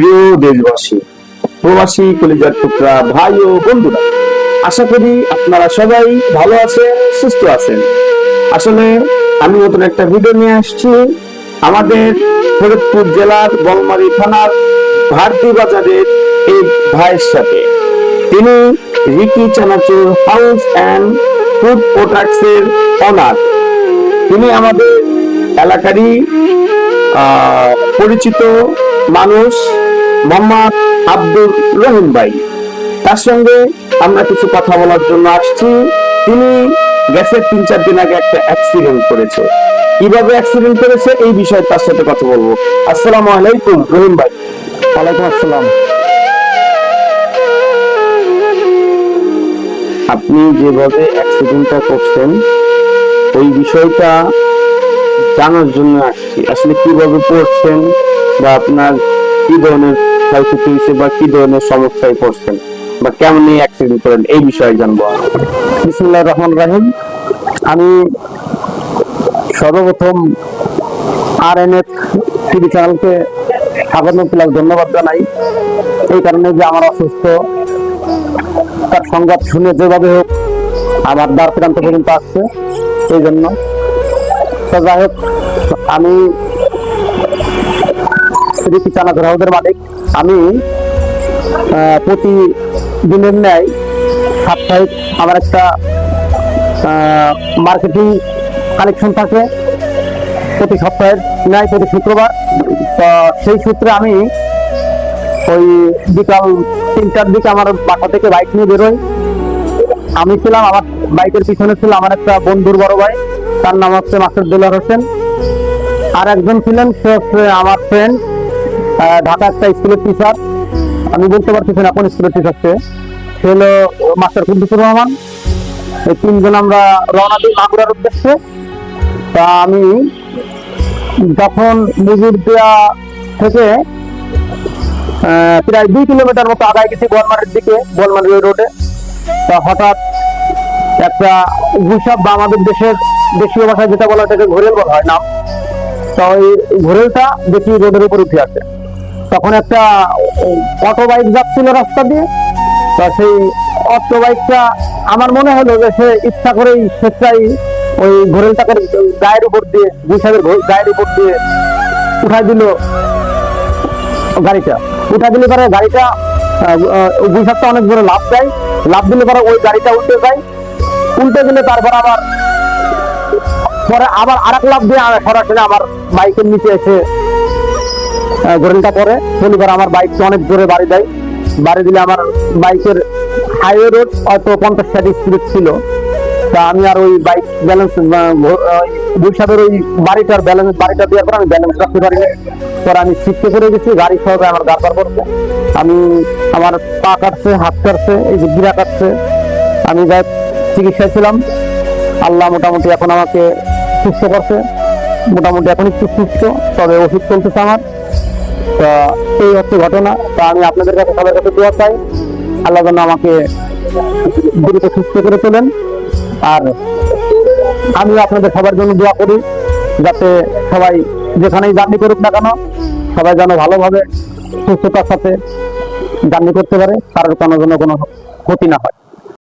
প্রিয় দেশবাসী, প্রবাসী কলিজার টুকরা ভাই ও বন্ধুরা, আশা করি আপনারা সবাই ভালো আছেন, সুস্থ আছেন। আসলে আমি নতুন একটা ভিডিও নিয়ে আসছি আমাদের ফরিদপুর জেলার বলমারী থানার ভারতী বাজারের এক ভাইয়ের সাথে। তিনি Ricky chanachur house and food products এর অনার। তিনি আমাদের এলাকারই পরিচিত মানুষ মোহাম্মদ আব্দুর রহিম ভাই। তার সঙ্গে আমরা কিছু কথা বলার জন্য আসছি। তিনি গ্যাসের 3-4 দিন আগে একটা অ্যাক্সিডেন্ট করেছে। কিভাবে অ্যাক্সিডেন্ট করেছে এই বিষয়ে তার সাথে কথা বলবো। আসসালামু আলাইকুম রহিম ভাই। ওয়ালাইকুম আসসালাম। আপনি যেভাবে অ্যাক্সিডেন্টটা করছেন ওই বিষয়টা জানার জন্য আসছি। আসলে কিভাবে পড়ছেন বা আপনার কি ধরনের ক্ষয়ক্ষতি হয়েছে বা কি ধরনের সমস্যায় পড়ছেন বা কেমন অ্যাক্সিডেন্ট করেন এই বিষয়ে জানবো। বিসমিল্লাহির রহমানির রহিম। আমি সর্বপ্রথম RNF টিভি চ্যানেলকে স্বাগত প্লাস ধন্যবাদ জানাই। এই কারণে যে আমার অসুস্থ তার সংবাদ শুনে যেভাবে হোক আমার দ্বার প্রান্ত পর্যন্ত আসছে, এই জন্য। তো যাই হোক, আমি রিকি চানাচুর হাউসের মালিক। আমি প্রতিদিনের ন্যায় সাপ্তাহিক আমার একটা মার্কেটিং কালেকশন থাকে প্রতি সপ্তাহের ন্যায় প্রতি শুক্রবার। তো সেই সূত্রে আমি ওই বিকাল 3টার দিকে আমার বাসা থেকে বাইক নিয়ে বেরোই। আমি ছিলাম, আমার বাইকের পিছনে ছিল আমার একটা বন্ধুর বড় ভাই, তার নাম হচ্ছে মাস্টার দেলোয়ার হোসেন। আর একজন ছিলেন, সে হচ্ছে আমার ফ্রেন্ড, ঢাকা একটা স্কুলের টিচার। আমি বলতে পারতেছি না কোন স্কুলের টিচার সে হলো মাস্টার কুদ্দুসুর রহমান। এই 3 জন আমরা রওনা দিই মাগুরার উদ্দেশ্যে। তা আমি যখন মুজুর দেওয়া থেকে প্রায় 2 কিলোমিটার মতো আগায় গেছি বলমারির দিকে, বলমারি রোডে, তা হঠাৎ একটা গুসাব বা আমাদের দেশের দেশীয় ভাষায় যেটা বলা হয় ঘোরেল বলা হয় নাম। তো ওই ঘোরেলটা দেখি রোডের উপর উঠে আসে। তখন একটা অটো বাইক যাচ্ছিল রাস্তা দিয়ে। তা সেই অটো বাইকটা আমার মনে হলো যে সে ইচ্ছা করেই স্বেচ্ছায় ওই ঘোরেলটাকে গায়ের উপর দিয়ে, গুসাবের গায়ের উপর দিয়ে উঠাই দিল গাড়িটা। উঠাই দিলে পরে গাড়িটা গুসাবটা অনেক জোরে লাফ দেয়। লাফ দিলে পরে ওই গাড়িটা উল্টে যায়। উল্টে গেলে তারপর আবার আরেক লাফ দিয়ে সরাসরি আমার বাইকের নিচে এসে ঘোরেলটা পরে শনিবার আমার বাইকটা অনেক জোরে বাড়ি দেয়। বাড়ি দিলে আমার বাইকের হাইওয়ে রোড হয়তো 50-60 স্পিড ছিল। তা আমি আর ওই বাইক ব্যালেন্স গুসাবের ওই বাড়িটা দেওয়ার পর আমি ব্যালেন্স রাখতে পারিনি। পরে আমি ছিটকে করে গেছি, গাড়ি সহজে আমার গাড়বার করছে। আমার পা কাটছে, হাত কাটছে, এই যে গিরা কাটছে। আমি যাই চিকিৎসায় ছিলাম। আল্লাহ মোটামুটি এখন আমাকে সুস্থ করছে, মোটামুটি এখন একটু সুস্থ, তবে ওষুধ চলতেছে আমার। তা এই হচ্ছে ঘটনা। তা আমি আপনাদের কাছে সবার কাছে দোয়া চাই, আল্লাহ যেন আমাকে দ্রুত সুস্থ করে তোলেন। আর আমি আপনাদের সবার জন্য দোয়া করি যাতে সবাই যেখানেই জার্নি করুক না কেন সবাই যেন ভালোভাবে সুস্থতার সাথে জার্নি করতে পারে, কারোর কোনো ক্ষতি না হয়।